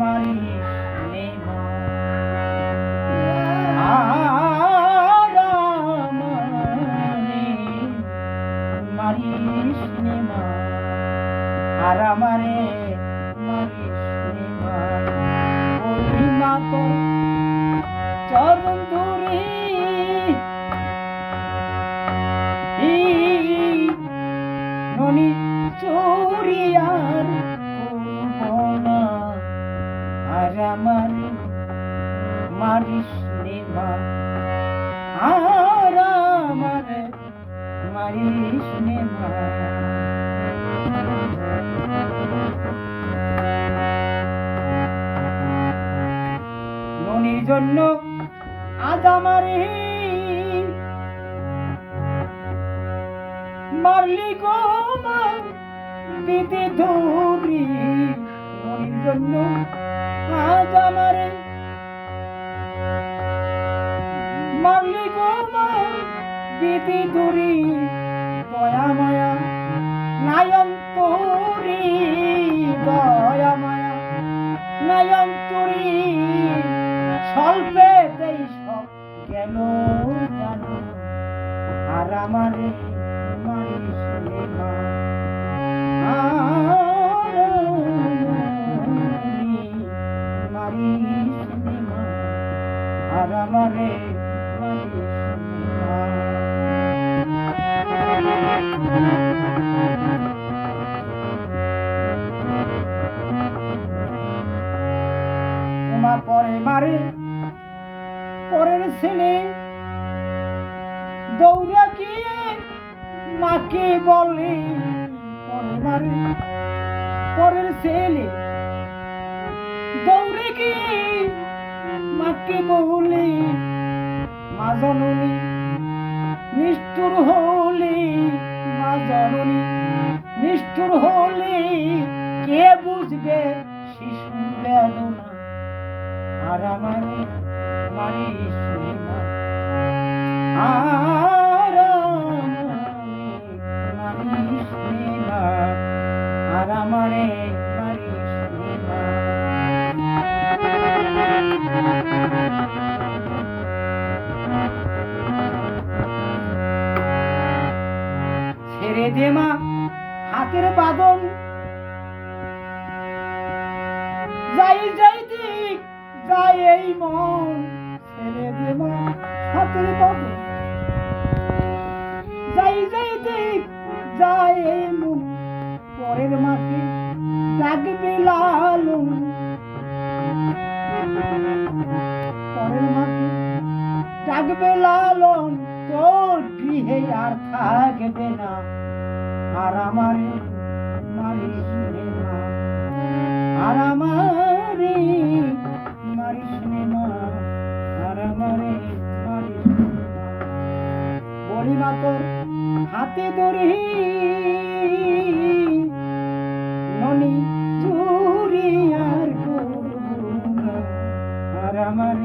মারিস নে মা মারিস নে মা আর আমারে মারিস নে মা বলি মা তোর চরণ ধরে ননি চুরি আর না আর আমার মারিস নে মা আর আমার মারিস নে মা ননির জন্য আজ আমারে মারলি গো মা দিদি ধরি ননির জন্য আজ আমারে মারলি গো মা দিদি ধরি দয়া মায়া নায়ন্তরি দয়া মায়া নায়ন্তরি স্বল্পেতেই সব গেল জানো আর আমারে মারিস নে মা মারিস নে মা আর আমারে মারিস নে মা মা পরে মারে পরের ছেলে দৌড়া গিয়ে মাকে বলে পরে মারে পরের ছেলে দৌড়ে গিয়ে মাকে বলে মা জননী নিষ্ঠুর হলে মা জননী নিষ্ঠুর হলে কে বুঝবে শিশুর বেদনা আর আমারে মারিস নে মা আর মারিস নে মা আর আমারে মারিস নে মা ছেড়ে দে মা হাতের বাঁধন যাই যাই দিক যাই এই মন ছেড়ে দে মা হাতের বাঁধন যাই যাই দিক যাই এই মন পরের মাকে ডাকবে লালন পরের মাকে ডাকবে লালন তোর গৃহে আর থাকবে না আর আমারে মারিস নে মা আর আমারে মারিস নে মা আর আমারে মারিস নে মা বলি মা তোর হাতে ধরি ননি চুরি আর করব না আর আমার